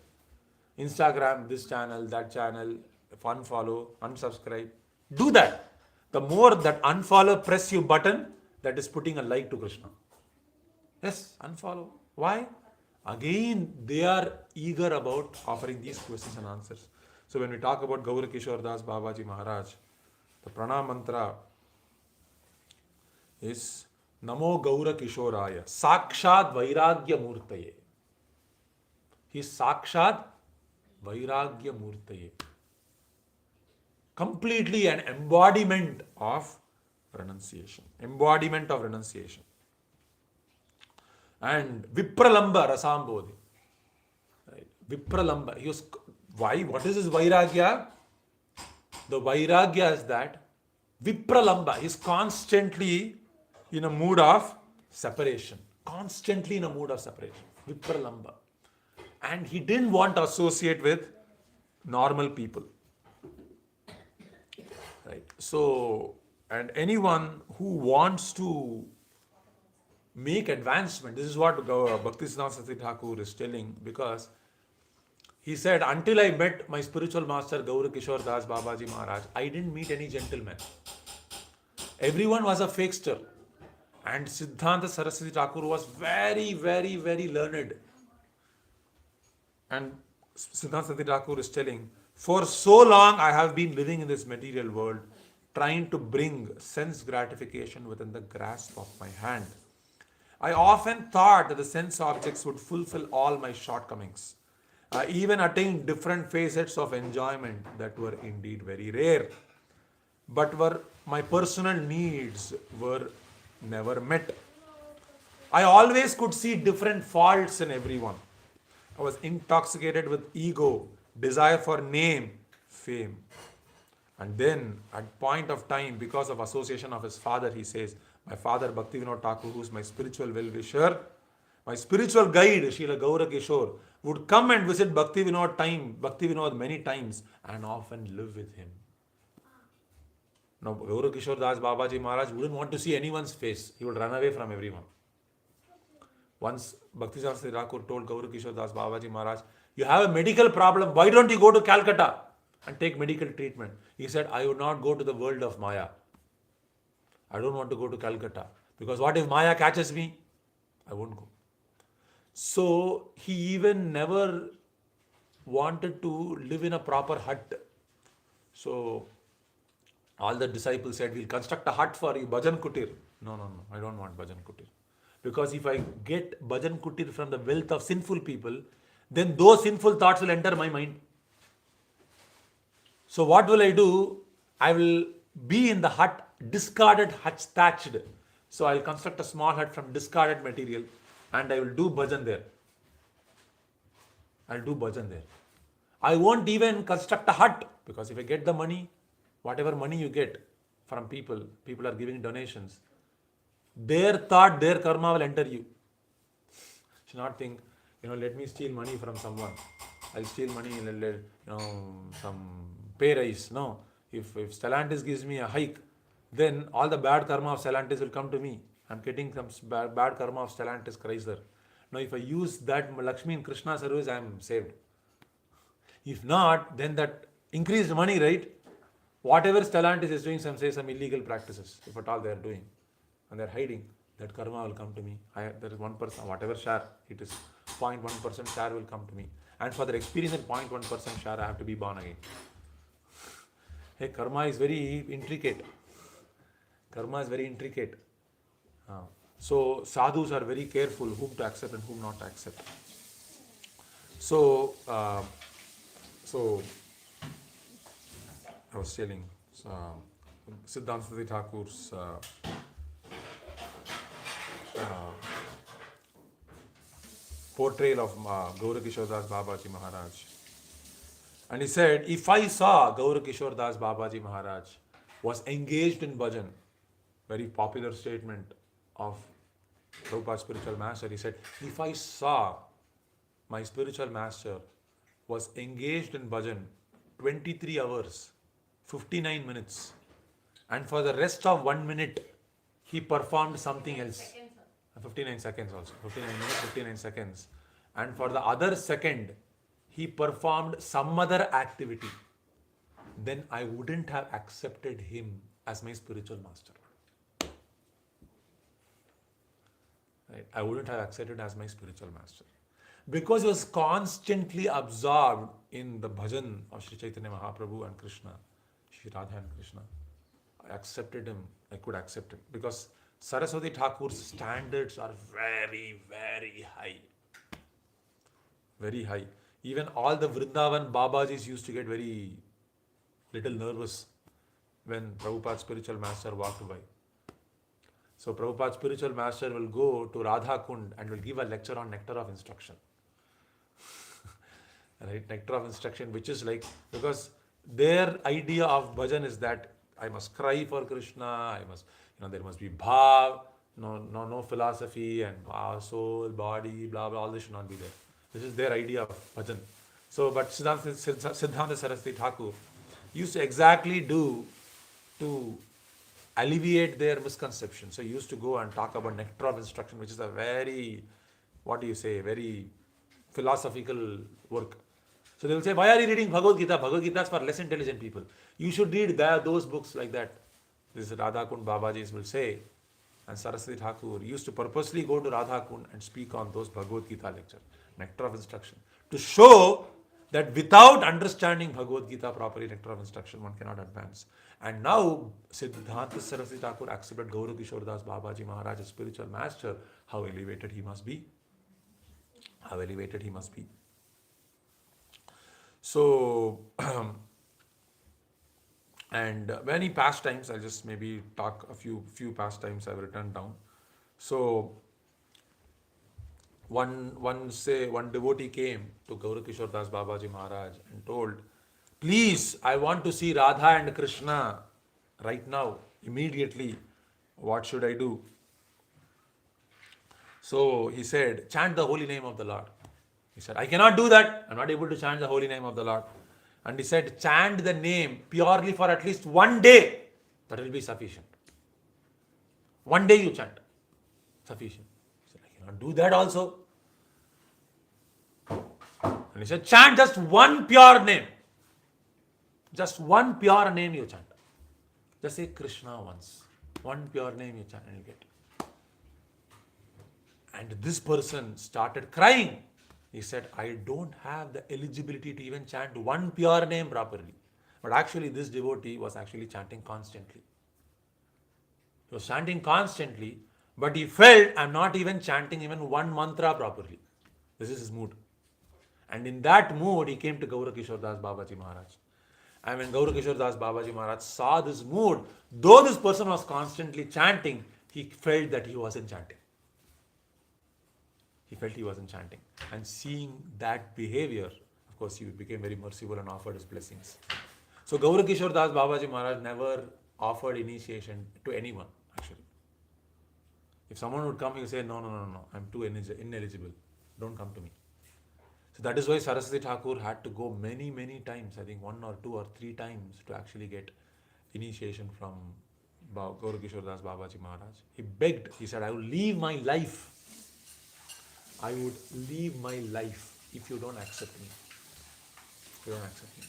A: Instagram, this channel, that channel, unfollow, unsubscribe. Do that. The more that unfollow, press you button, that is putting a like to Krishna. Yes, unfollow. Why? Again, they are eager about offering these questions and answers. So when we talk about Gaura Kishore Das Babaji Maharaj, the pranam mantra is Namo Gaura Kishoraya Sakshat Vairagya Murtaye. He is Sakshat Vairagya Murtaye. Completely an embodiment of renunciation. And Vipralamba Rasambodhi. Right. Vipralamba. He was, why? What is his Vairagya? The Vairagya is that Vipralamba. He is constantly in a mood of separation. Vipralamba. And he didn't want to associate with normal people. Right. So, and anyone who wants to make advancement, this is what Bhakti Thakur is telling, because he said, until I met my spiritual master Gaura Kishore Das Babaji Maharaj, I didn't meet any gentleman. Everyone was a fakester. And Siddhanta Saraswati Thakur was very, very, very learned. And Siddhanta Saraswati Thakur is telling, for so long I have been living in this material world, trying to bring sense gratification within the grasp of my hand. I often thought that the sense objects would fulfill all my shortcomings. I even attained different facets of enjoyment that were indeed very rare, but my personal needs were never met. I always could see different faults in everyone. I was intoxicated with ego, desire for name, fame. And then, at point of time, because of association of his father, he says, my father Bhaktivinoda Thakur, who is my spiritual well-wisher, my spiritual guide, Srila Gaura Kishore, would come and visit Bhaktivinoda many times and often live with him. Now, Gaura Kishore Das Babaji Maharaj wouldn't want to see anyone's face. He would run away from everyone. Once Bhakti Saraswati Thakur told Gaura Kishore Das Babaji Maharaj, you have a medical problem, why don't you go to Calcutta and take medical treatment? He said, I would not go to the world of Maya. I don't want to go to Calcutta. Because what if Maya catches me? I won't go. So he even never wanted to live in a proper hut. So all the disciples said, we'll construct a hut for you, Bhajan Kutir. No, I don't want Bhajan Kutir. Because if I get Bhajan Kutir from the wealth of sinful people, then those sinful thoughts will enter my mind. So what will I do? I will be in the hut, discarded hut, thatched. So I will construct a small hut from discarded material and I will do bhajan there. I won't even construct a hut, because if I get the money, whatever money you get from people are giving donations. Their thought, their karma will enter you. You should not think, let me steal money from someone. I'll steal money, some pay rise. No. If Stellantis gives me a hike, then all the bad karma of Stellantis will come to me. I'm getting some bad karma of Stellantis Chrysler. Now, if I use that Lakshmi in Krishna service, I'm saved. If not, then that increased money, right? Whatever Stellantis is doing, some illegal practices, if at all they are doing, and they're hiding, that karma will come to me. There is 1%, whatever share it is, 0.1% share will come to me. And for the experience in 0.1% share, I have to be born again. Hey, karma is very intricate. Karma is very intricate. So sadhus are very careful whom to accept and whom not to accept. So I was telling Siddhanta Thakur's portrayal of Gaura Kishore Das Babaji Maharaj. And he said, if I saw Gaura Kishore Das Babaji Maharaj was engaged in bhajan, very popular statement of Prabhupada's spiritual master, he said, if I saw my spiritual master was engaged in bhajan 23 hours, 59 minutes, and for the rest of 1 minute, he performed something else. 59 seconds also. 59 minutes, 59 seconds. And for the other second, he performed some other activity. Then I wouldn't have accepted him as my spiritual master. Right? I wouldn't have accepted as my spiritual master. Because he was constantly absorbed in the bhajan of Sri Chaitanya Mahaprabhu and Krishna, Sri Radha and Krishna. I accepted him, I could accept him. Because Saraswati Thakur's standards are very, very high. Very high. Even all the Vrindavan Babajis used to get very little nervous when Prabhupada's spiritual master walked by. So Prabhupada's spiritual master will go to Radha Kund and will give a lecture on nectar of instruction. Right? Nectar of instruction, which is like, because their idea of bhajan is that I must cry for Krishna, I must, there must be bhav, no philosophy and soul, body, blah, blah, all this should not be there. This is their idea of bhajan. So, but Siddhanta Saraswati Thakur used to exactly do to alleviate their misconception. So he used to go and talk about nectar of instruction, which is a very, very philosophical work. So they will say, why are you reading Bhagavad Gita? Bhagavad Gita is for less intelligent people. You should read those books like that. This is Radha Kund Babajis will say. And Saraswati Thakur used to purposely go to Radha Kund and speak on those Bhagavad Gita lectures, nectar of instruction, to show that without understanding Bhagavad Gita properly, nectar of instruction, one cannot advance. And now Siddhanta Saraswati Thakur accepted Gaura Kishore Das Babaji Maharaj as spiritual master. How elevated he must be. How elevated he must be. So, and many pastimes, I'll just maybe talk a few pastimes I've written down. So, one devotee came to Gaura Kishore Das Babaji Maharaj and told, please, I want to see Radha and Krishna right now, immediately. What should I do? So he said, chant the holy name of the Lord. He said, I cannot do that. I'm not able to chant the holy name of the Lord. And he said, chant the name purely for at least 1 day. That will be sufficient. 1 day you chant. Sufficient. He said, I cannot do that also. And he said, chant just one pure name. Just one pure name you chant. Just say Krishna once. One pure name you chant and you get. And this person started crying. He said, I don't have the eligibility to even chant one pure name properly. But actually this devotee was actually chanting constantly. He was chanting constantly, but he felt, I'm not even chanting even one mantra properly. This is his mood. And in that mood, he came to Gaura Kishore Das Babaji Maharaj. And when Gaura Kishore Das Babaji Maharaj saw this mood, though this person was constantly chanting, he felt that he wasn't chanting. He felt he wasn't chanting. And seeing that behavior, of course, he became very merciful and offered his blessings. So Gaura Kishore Das Babaji Maharaj never offered initiation to anyone, actually. If someone would come, he would say, no, I'm too ineligible. Don't come to me. So that is why Saraswati Thakur had to go many, many times, I think 1 or 2 or 3 times to actually get initiation from Gaura Kishore Das Babaji Maharaj. He begged, he said, I will leave my life. I would leave my life if you don't accept me. If you don't accept me.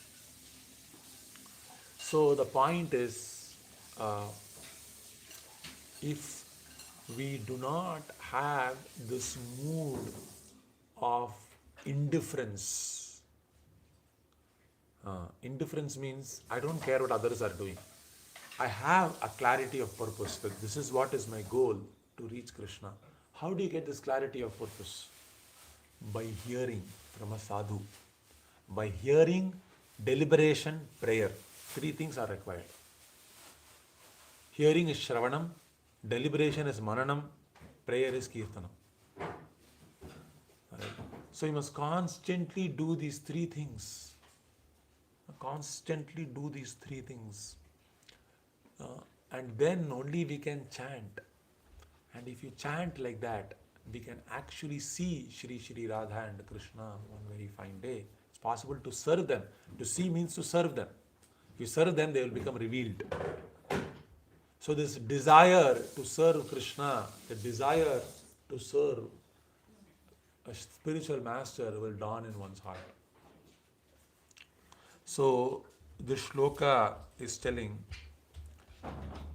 A: So the point is, if we do not have this mood of indifference, Indifference means I don't care what others are doing. I have a clarity of purpose that this is what is my goal to reach Krishna. How do you get this clarity of purpose? By hearing from a sadhu. By hearing, deliberation, prayer. 3 things are required. Hearing is Shravanam, deliberation is Mananam, prayer is Kirtanam. Right? So you must constantly do these 3 things. Constantly do these 3 things. And then only we can chant. And if you chant like that, we can actually see Shri Radha and Krishna one very fine day. It's possible to serve them. To see means to serve them. If you serve them, they will become revealed. So this desire to serve Krishna, the desire to serve a spiritual master will dawn in one's heart. So this shloka is telling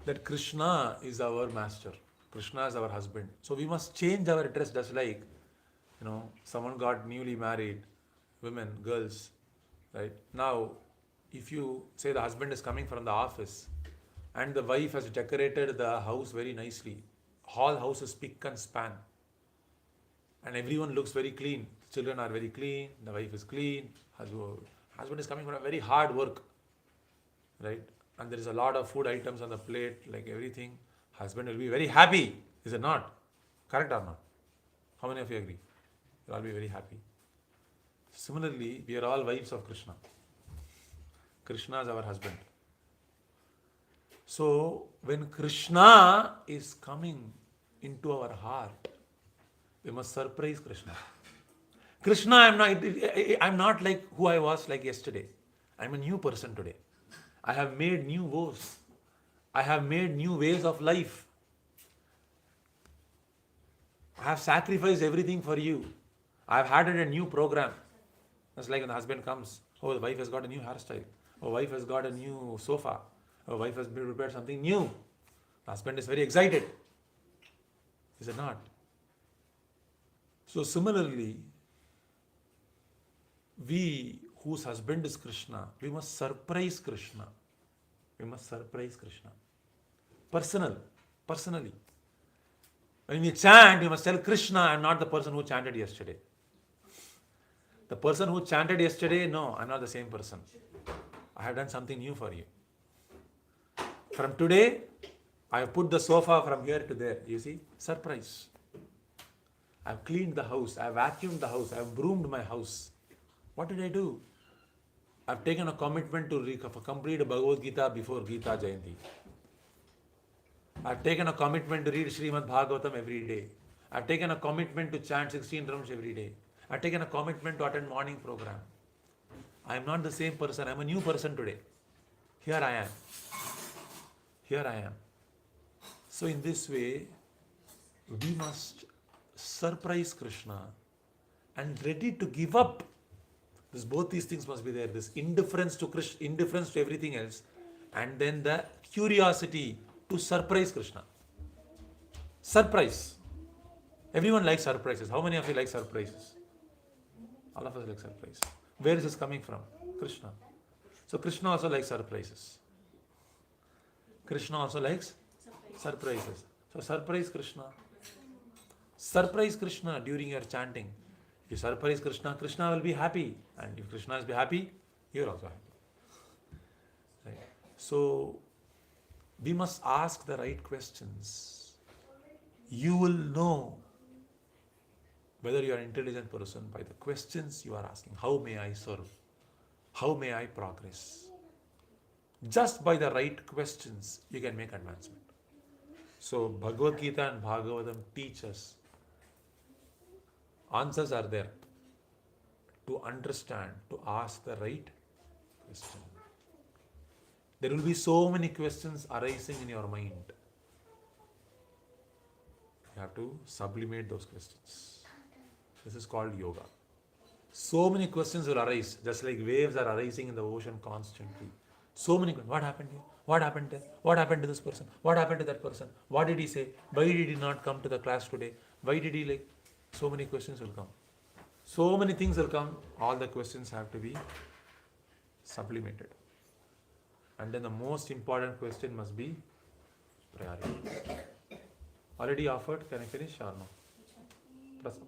A: that Krishna is our master. Krishna is our husband. So we must change our dress just like, someone got newly married, women, girls, right? Now, if you say the husband is coming from the office and the wife has decorated the house very nicely, whole house is spick and span, and everyone looks very clean. Children are very clean, the wife is clean, husband is coming from a very hard work, right? And there is a lot of food items on the plate, like everything. Husband will be very happy, is it not? Correct or not? How many of you agree? You'll all be very happy. Similarly, we are all wives of Krishna. Krishna is our husband. So, when Krishna is coming into our heart, we must surprise Krishna. Krishna, I'm not like who I was like yesterday. I'm a new person today. I have made new vows. I have made new ways of life. I have sacrificed everything for you. I have added a new program. That's like when the husband comes. Oh, the wife has got a new hairstyle. Oh, wife has got a new sofa. Oh, wife has prepared something new. The husband is very excited. Is it not? So similarly, we whose husband is Krishna, we must surprise Krishna. We must surprise Krishna. Personally. When we chant, we must tell Krishna, I am not the person who chanted yesterday. The person who chanted yesterday, no, I am not the same person. I have done something new for you. From today, I have put the sofa from here to there. You see? Surprise. I have cleaned the house. I have vacuumed the house. I have broomed my house. What did I do? I have taken a commitment to complete Bhagavad Gita before Gita Jayanti. I have taken a commitment to read Śrīmad-Bhāgavatam every day. I have taken a commitment to chant 16 drums every day. I have taken a commitment to attend morning program. I am not the same person. I am a new person today. Here I am. Here I am. So in this way, we must surprise Krishna and ready to give up. Both these things must be there. This indifference to Krishna, indifference to everything else, and then the curiosity to surprise Krishna. Surprise. Everyone likes surprises. How many of you like surprises? All of us like surprises. Where is this coming from? Krishna. So Krishna also likes surprises. Krishna also likes surprises. So surprise Krishna. Surprise Krishna during your chanting. If you surprise Krishna, Krishna will be happy. And if Krishna is happy, you are also happy. Right? So, we must ask the right questions. You will know whether you are an intelligent person by the questions you are asking. How may I serve? How may I progress? Just by the right questions, you can make advancement. So, Bhagavad Gita and Bhagavatam teach us. Answers are there to understand, to ask the right question. There will be so many questions arising in your mind. You have to sublimate those questions. This is called yoga. So many questions will arise, just like waves are arising in the ocean constantly. So many questions. What happened here? What happened there? What happened to this person? What happened to that person? What did he say? Why did he not come to the class today? Why did he like... So many questions will come. So many things will come. All the questions have to be sublimated. And then the most important question must be priority. Already offered? Can I finish or no?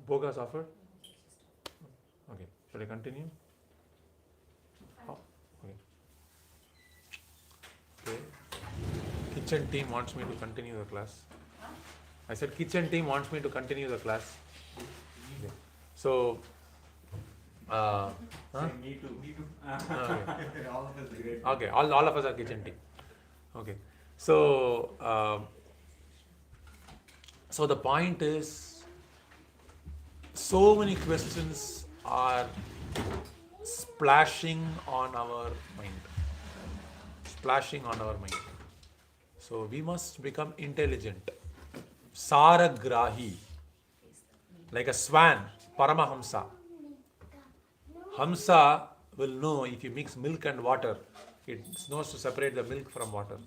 A: Bhoga's offered? Okay. Shall I continue? Oh, okay. Okay. Kitchen team wants me to continue the class. I said kitchen team wants me to continue the class. Okay. So, huh?
C: Me too.
A: Okay.
C: All of us are great.
A: Okay, all of us are kitchen team. Okay. So, so the point is, so many questions are splashing on our mind. Splashing on our mind. So we must become intelligent. Saragrahi. Like a swan, Paramahamsa. Hamsa will know if you mix milk and water, it knows to separate the milk from water.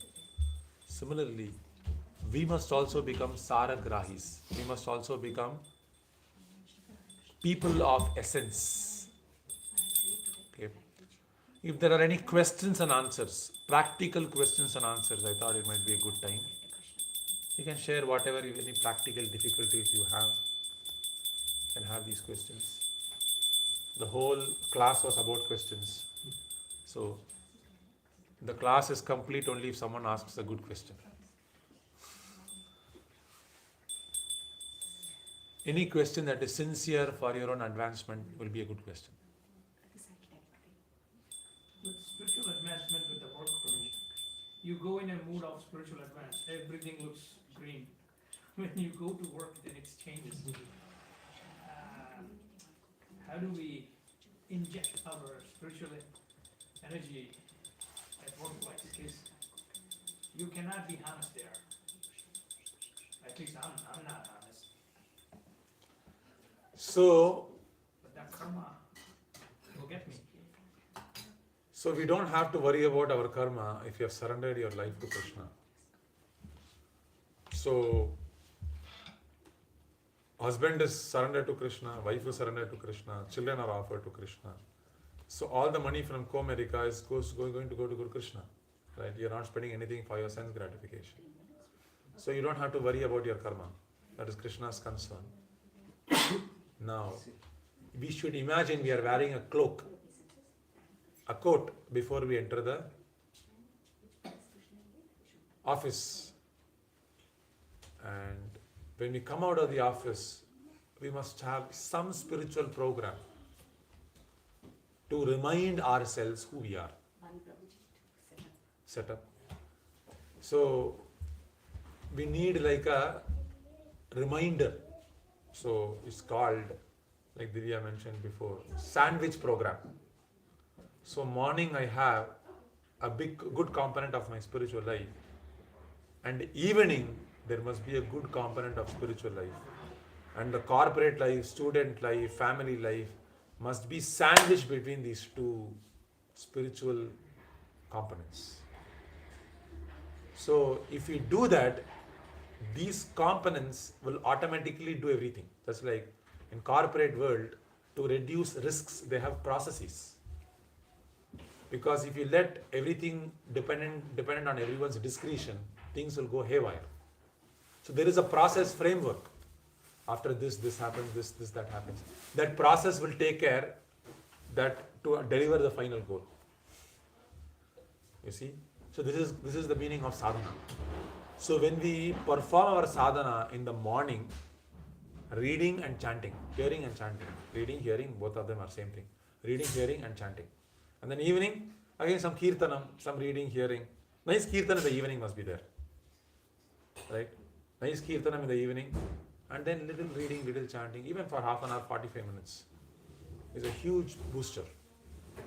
A: Similarly, we must also become Saragrahis. We must also become people of essence. Okay. If there are any questions and answers, practical questions and answers, I thought it might be a good time. You can share whatever, any practical difficulties you have. You can have these questions. The whole class was about questions. So, the class is complete only if someone asks a good question. Any question that is sincere for your own advancement will be a good question.
J: With spiritual advancement with the work permission, you go in a mood of spiritual advance, everything looks green. When you go to work, then it changes. How do we inject our spiritual energy at workplace? Because you cannot be honest there. At least I'm not honest.
A: So,
J: But that karma will get me.
A: so we don't have to worry about our karma if you have surrendered your life to Krishna. So, husband is surrendered to Krishna, wife is surrendered to Krishna, children are offered to Krishna. So all the money from Co-America is going to go to Guru Krishna. Right? You're not spending anything for your sense gratification. So you don't have to worry about your karma. That is Krishna's concern. Now, we should imagine we are wearing a cloak, a coat before we enter the office. And when we come out of the office, we must have some spiritual program to remind ourselves who we are. Set up. So, we need like a reminder. So, it's called, like Divya mentioned before, sandwich program. So, morning I have a good component of my spiritual life. And evening, there must be a good component of spiritual life. And the corporate life, student life, family life must be sandwiched between these two spiritual components. So if we do that, these components will automatically do everything. That's like in corporate world, to reduce risks, they have processes. Because if you let everything dependent on everyone's discretion, things will go haywire. So there is a process framework. After this happens, this, that happens. That process will take care that to deliver the final goal. You see? So this is the meaning of sadhana. So when we perform our sadhana in the morning, reading and chanting, hearing and chanting, reading, hearing, both of them are same thing. Reading, hearing and chanting. And then evening, again some kirtanam, some reading, hearing. Nice kirtan in the evening must be there. Right? Nice kirtanam in the evening. And then little reading, little chanting, even for half an hour, 45 minutes, is a huge booster.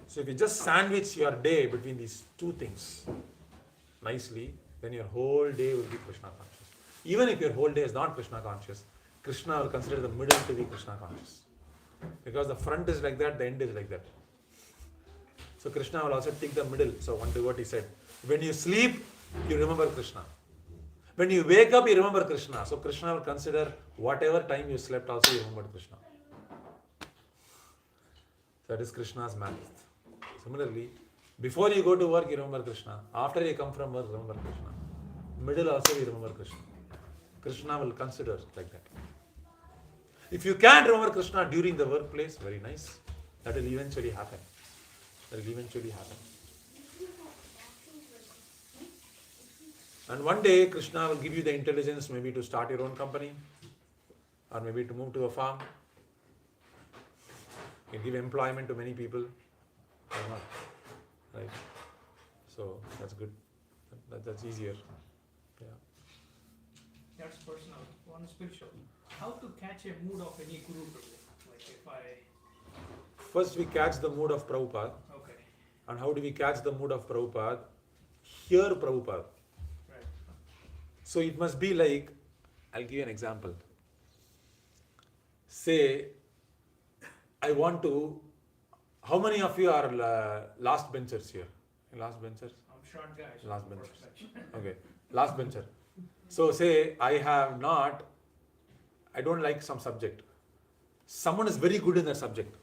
A: So if you just sandwich your day between these two things nicely, then your whole day will be Krishna conscious. Even if your whole day is not Krishna conscious, Krishna will consider the middle to be Krishna conscious. Because the front is like that, the end is like that. So Krishna will also take the middle. So one devotee said, when you sleep, you remember Krishna. When you wake up, you remember Krishna. So Krishna will consider whatever time you slept also you remembered Krishna. That is Krishna's math. Similarly, Before you go to work, you remember Krishna. After you come from work, remember Krishna. Middle also, you remember Krishna. Krishna will consider like that. If you can't remember Krishna during the workplace, very nice. That will eventually happen. And one day, Krishna will give you the intelligence maybe to start your own company, or maybe to move to a farm. You can give employment to many people. Why not? Right? So that's good. That's easier. Yeah.
J: That's personal. One spiritual. How to catch a mood of any guru, Prabhu? Like if I...
A: First we catch the mood of Prabhupada.
J: Okay.
A: And how do we catch the mood of Prabhupada? Hear Prabhupada.
J: Right.
A: So it must be like, I'll give you an example. Say, I want to, how many of you are last benchers here? Last benchers?
J: I'm short guy. so
A: Last
J: first
A: bencher.
J: section.
A: Okay, last bencher. So say I don't like some subject. Someone is very good in that subject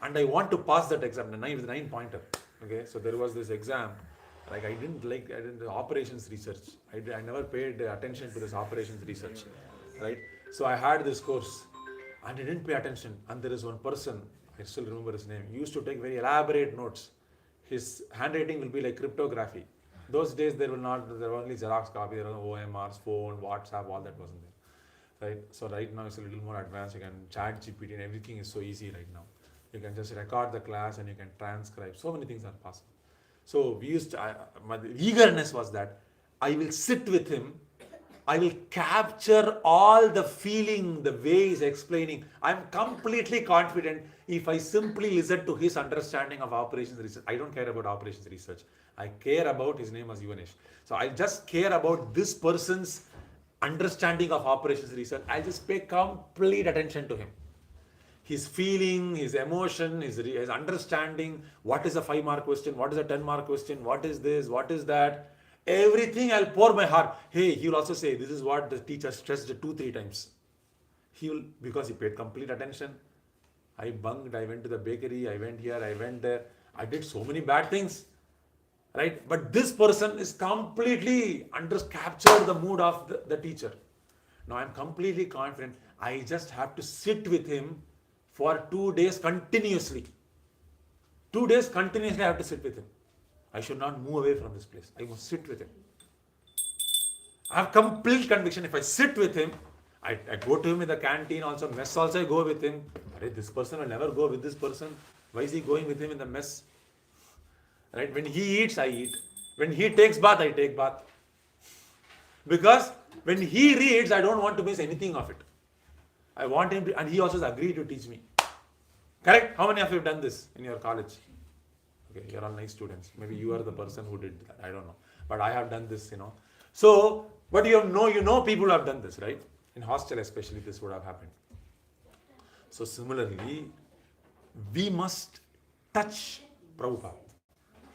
A: and I want to pass that exam with a 9 pointer. Okay, so there was this exam, like I didn't operations research. I never paid attention to this operations research, right? So I had this course and I didn't pay attention, and there is one person, I still remember his name, he used to take very elaborate notes. His handwriting will be like cryptography. Those days there were only Xerox copy, there were no OMRs, phone, WhatsApp, all that wasn't there. Right? So right now it's a little more advanced. You can chat GPT and everything is so easy right now. You can just record the class and you can transcribe. So many things are possible. So we used to, my eagerness was that I will sit with him. I will capture all the feeling, the way he's explaining. I'm completely confident if I simply listen to his understanding of operations research. I don't care about operations research. I care about, his name was Yuvanesh. So I just care about this person's understanding of operations research. I just pay complete attention to him. His feeling, his emotion, his understanding, what is a 5-mark question, what is a 10-mark question, what is this, what is that. Everything I'll pour my heart. Hey, he will also say, this is what the teacher stressed 2-3 times. He will, because he paid complete attention. I bunked, I went to the bakery, I went here, I went there. I did so many bad things. Right? But this person is completely captured the mood of the teacher. Now I'm completely confident. I just have to sit with him for 2 days continuously. 2 days continuously I have to sit with him. I should not move away from this place. I must sit with him. I have complete conviction. If I sit with him, I go to him in the canteen also, mess also I go with him. This person will never go with this person. Why is he going with him in the mess? Right? When he eats, I eat. When he takes bath, I take bath. Because when he reads, I don't want to miss anything of it. I want him to, and he also has agreed to teach me. Correct? How many of you have done this in your college? Okay, you're all nice students. Maybe you are the person who did that. I don't know. But I have done this, So, but you know people have done this, right? In hostel especially, this would have happened. So similarly, we must touch Prabhupada.